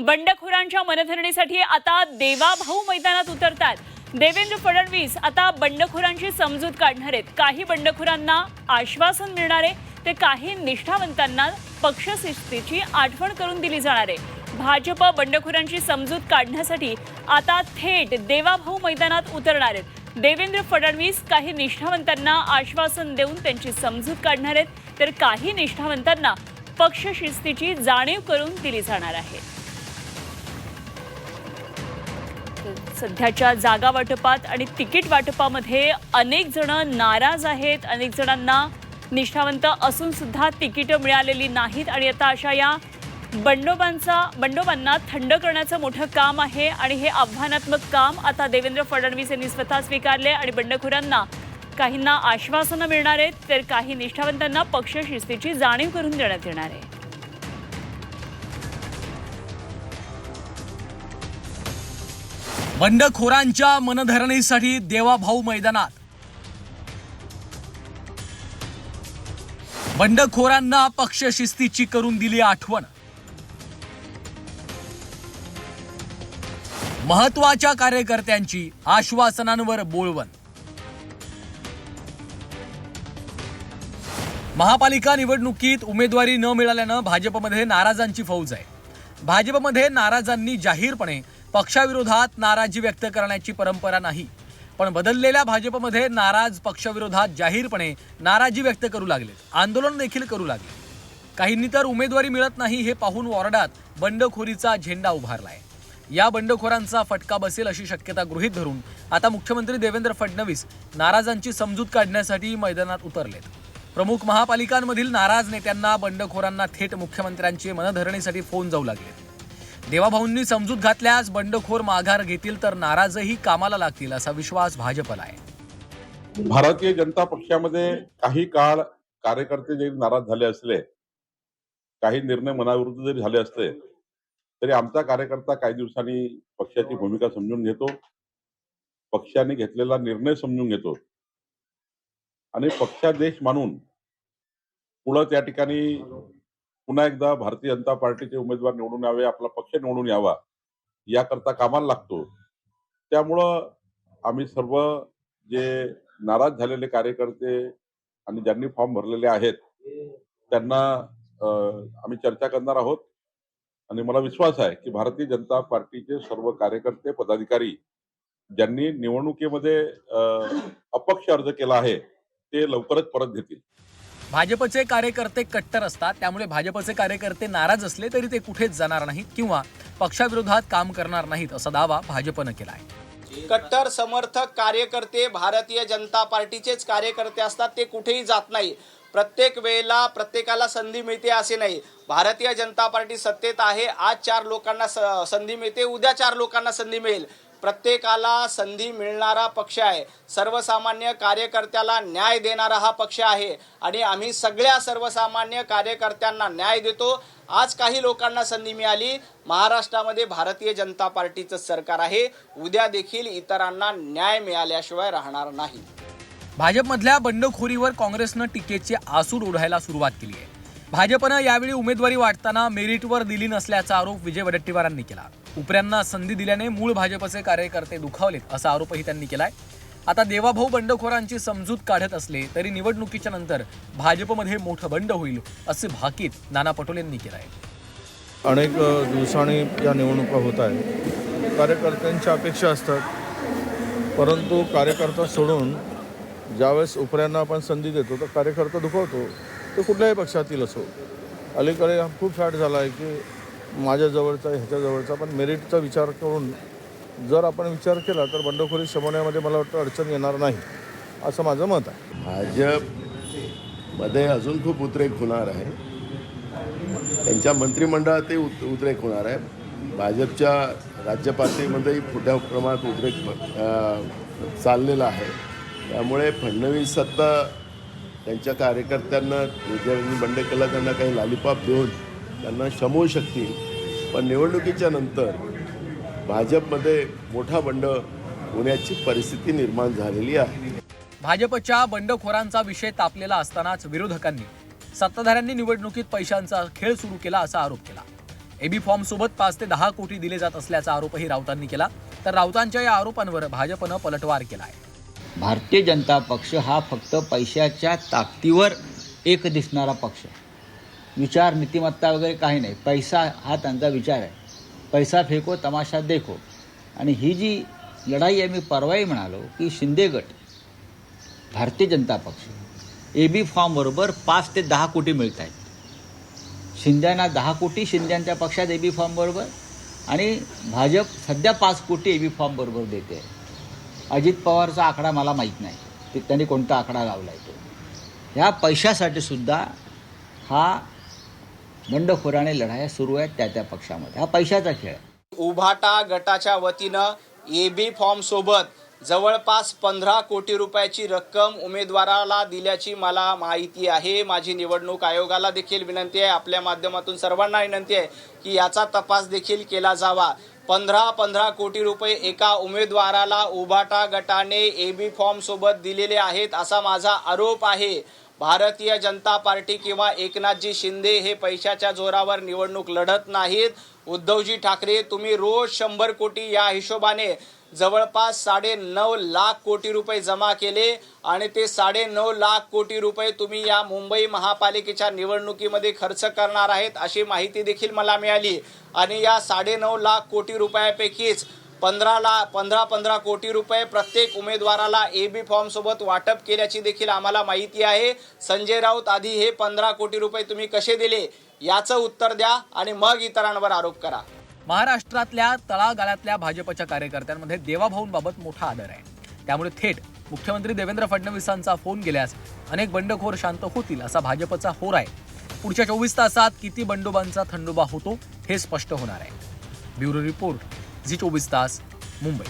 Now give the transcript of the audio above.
बंडखोरांच्या मनधरणीसाठी आता देवाभाऊ मैदानात उतरतात। देवेंद्र फडणवीस आता बंडखोरांची समजूत काढणार आहेत। काही बंडखोरांना आश्वासन मिळणार आहे, ते काही निष्ठावंतांना पक्षशिस्तीची आठवण करून दिली जाणार आहे। भाजप बंडखोरांची समजूत काढण्यासाठी आता थेट देवाभाऊ मैदानात उतरणार आहेत। देवेंद्र फडणवीस काही निष्ठावंतांना आश्वासन देऊन त्यांची समजूत काढणार आहेत, तर काही निष्ठावंतांना पक्षशिस्तीची जाणीव करून दिली जाणार आहे। सध्याच्या जागा वाटपात आणि तिकीट वाटपामध्ये अनेक जण नाराज आहेत। अनेक जणांना निष्ठावंत असून सुद्धा तिकीट मिळालेली नाहीत आणि आता अशा या बंडोबांना थंड करण्याचं मोठं काम आहे आणि हे आव्हानात्मक काम आता देवेंद्र फडणवीस यांनी स्वतः स्वीकारले आणि बंडखोरांना काहींना आश्वासनं मिळणार आहेत, तर काही निष्ठावंतांना पक्षशिस्तीची जाणीव करून देण्यात येणार आहे। बंडखोरांच्या मनधरणीसाठी देवाभाऊ मैदानात। बंडखोरांना पक्षशिस्तीची करून दिली आठवण। महत्त्वाच्या कार्यकर्त्यांची आश्वासनांवर बोलवण। महापालिका निवडणुकीत उमेदवारी न मिळाल्यानं भाजपमध्ये नाराजांची फौज आहे। भाजपमध्ये नाराजांनी जाहीरपणे पक्षाविरोधात नाराजी व्यक्त करण्याची परंपरा नाही, पण बदललेल्या भाजपमध्ये नाराज पक्षाविरोधात जाहीरपणे नाराजी व्यक्त करू लागले, आंदोलन देखील करू लागले। काहींनी तर उमेदवारी मिळत नाही हे पाहून वॉर्डात बंडखोरीचा झेंडा उभारलाय। या बंडखोरांचा फटका बसेल अशी शक्यता गृहीत धरून आता मुख्यमंत्री देवेंद्र फडणवीस नाराजांची समजूत काढण्यासाठी मैदानात उतरलेत। प्रमुख महापालिकांमधील नाराज नेत्यांना बंडखोरांना थेट मुख्यमंत्र्यांची मनधरणीसाठी फोन जाऊ लागले। देवाभाऊंनी समजूत घातल्यास बंडखोर माघार घेतील, तर नाराजही कामाला लागतील असा विश्वास भाजपला आहे। भारतीय जनता पक्षामध्ये काही काळ कार्यकर्ते जरी नाराज झाले असले, काही निर्णय मनाविरुद्ध जरी झाले असले, तरी आमचा कार्यकर्ता काही दिवसांनी पक्षाची भूमिका समजून घेतो, पक्षाने घेतलेला निर्णय समजून घेतो आणि पक्षादेश मानून पुढे त्या ठिकाणी पुन्हा एकदा भारतीय जनता पार्टीचे उमेदवार निवडून यावे, आपला पक्ष निवडून यावा याकरता कामाला लागतो। त्यामुळं आम्ही सर्व जे नाराज झालेले कार्यकर्ते आणि ज्यांनी फॉर्म भरलेले आहेत त्यांना आम्ही चर्चा करणार आहोत आणि मला विश्वास आहे की भारतीय जनता पार्टीचे सर्व कार्यकर्ते पदाधिकारी ज्यांनी निवडणुकीमध्ये अपक्ष अर्ज केला आहे ते लवकरच परत घेतील। भाजपचे कार्यकर्ते कट्टर असतात, त्यामुळे भाजपचे कार्यकर्ते नाराज असले तरी ते कुठेच जाणार नाहीत किंवा पक्षाविरोधात काम करणार नाहीत असा दावा भाजपनं केला आहे। कट्टर समर्थक कार्यकर्ते भारतीय जनता पार्टीचेच कार्यकर्ते असतात, ते कुठेही जात नाही। प्रत्येक वेळेला प्रत्येकाला संधी मिळते असे नाही। भारतीय जनता पार्टी सत्तेत आहे, आज 4 लोकांना संधी मिळते, उद्या 4 लोकांना संधी मिळेल। प्रत्येकाला संधी मिळणारा पक्ष आहे, सर्वसामान्य कार्यकर्त्याला न्याय देणारा हा पक्ष आहे आणि आम्ही सगळ्या सर्वसामान्य कार्यकर्त्यांना न्याय देतो। आज काही लोकांना संधी मिळाली, महाराष्ट्रामध्ये भारतीय जनता पार्टीचं सरकार आहे, उद्या देखील इतरांना न्याय मिळाल्याशिवाय राहणार नाही। भाजपमधल्या बंडखोरीवर काँग्रेसनं टीकेचे आसूड ओढायला सुरुवात केली आहे। भाजपनं यावेळी उमेदवारी वाटताना मेरिटवर दिली नसल्याचा आरोप विजय वडेट्टीवारांनी केला। उपऱ्यांना संधी दिल्याने मूळ भाजपचे कार्यकर्ते दुखावलेत असा आरोपही त्यांनी केलाय। आता देवाभाऊ बंडखोरांची समजूत काढत असले तरी निवडणुकीच्या नंतर भाजपमध्ये मोठं बंड होईल असे भाकीत नाना पटोलेंनी केलंय। अनेक दिवसांनी या निवडणुका होत आहेत, कार्यकर्त्यांच्या अपेक्षा असतात, परंतु कार्यकर्ता सोडून ज्यावेळेस उपऱ्यांना आपण संधी देतो तर कार्यकर्ता दुखावतो, तो कुठल्याही पक्षातील असो। अलीकडे खूप फॅट झाला आहे की माझ्या जवळचा ह्याच्या जवळचा, पण मेरिटचा विचार करून जर आपण विचार केला तर बंडखोरी शमवण्यामध्ये मला वाटतं अडचण येणार नाही असं माझं मत आहे। भाजपमध्ये अजून खूप उद्रेक होणार आहे, त्यांच्या मंत्रिमंडळातही उद्रेक होणार आहे, भाजपच्या राज्य पातळीमध्येही मोठ्या प्रमाणात उद्रेक चाललेला आहे। त्यामुळे फडणवीस आता त्यांच्या कार्यकर्त्यांना ज्यांनी बंड केला त्यांना काही लॉलीपॉप देऊन त्यांना शमवू शकतील, पण निवडणुकीच्या नंतर भाजपमध्ये मोठा बंड होण्याची परिस्थिती निर्माण झालेली आहे। भाजपच्या बंडखोरांचा विषय तापलेला असतानाच विरोधकांनी सत्ताधाऱ्यांनी निवडणुकीत पैशांचा खेळ सुरू केला असा आरोप केला। एबी फॉर्म सोबत 5 ते 10 कोटी दिले जात असल्याचा आरोपही राऊतांनी केला. तर राऊतांच्या या आरोपांवर भाजपनं पलटवार केला आहे. भारतीय जनता पक्ष हा फक्त पैशाच्या ताकदीवर एक दिसणारा पक्ष, विचार नीतिमत्ता वगैरे काही नाही. पैसा हा त्यांचा विचार आहे. पैसा फेको तमाशा देखो. आणि ही जी लढाई आहे, मी परवाही म्हणालो की शिंदे गट, भारतीय जनता पक्ष एबी फॉर्मबरोबर 5 ते 10 कोटी मिळत आहेत. शिंद्यांना 10 कोटी शिंद्यांच्या पक्षात एबी फॉर्मबरोबर, आणि भाजप सध्या 5 कोटी एबी फॉर्मबरोबर देते आहे. अजित पवारचा आकडा मला माहीत नाही, ते त्यांनी कोणता आकडा लावला आहे तो. ह्या पैशासाठी सुद्धा हा बंडखोराने लढाया सुरू आहेत त्या पक्षामध्ये. हा पैशाचा खेळ आहे. उभाटा गटाच्या वतीनं एबी फॉर्म सोबत जवळपास 15 कोटी रुपयाची रक्कम उमेदवाराला दिल्याची मला माहिती आहे. माझी निवडणूक आयोगाला देखील विनंती आहे, आपल्या माध्यमातून सर्वांना विनंती आहे की याचा तपास देखील केला जावा. 15 कोटी रुपये एका उमेदवाराला उभाटा गटाने एबी फॉर्म सोबत दिलेले आहेत असा माझा आरोप आहे. भारतीय जनता पार्टी किंवा एकनाथजी शिंदे हे पैशाच्या जोरावर निवडणूक लढत नाहीत. उद्धवजी ठाकरे, तुम्ही रोज 100 कोटी या हिशोबाने जवळपास 9.5 लाख कोटी रुपये जमा केले, आणि ते 9.5 लाख कोटी रुपये तुम्ही या मुंबई महापालिकेच्या निवडणुकीमध्ये खर्च करणार आहेत अशी माहिती देखील मला मिळाली. आणि या 9.5 लाख कोटी रुपयापैकीच 15 कोटी रुपये प्रत्येक उमेदवाराला एबी फॉर्म सोबत वाटप केल्याची देखील आम्हाला माहिती आहे. संजय राऊत, आधी हे 15 कोटी रुपये तुम्ही कसे दिले याचं उत्तर द्या आणि मग इतरांवर आरोप करा. महाराष्ट्रातल्या तळागाळातल्या भाजपच्या कार्यकर्त्यांमध्ये देवाभाऊंबाबत मोठा आदर आहे. त्यामुळे थेट मुख्यमंत्री देवेंद्र फडणवीसांचा फोन गेल्यास अनेक बंडखोर शांत होतील असा भाजपचा होर आहे. पुढच्या 24 तासात किती बंडोबांचा थंडोबा होतो हे स्पष्ट होणार आहे. ब्युरो रिपोर्ट, झी 24 तास, मुंबई.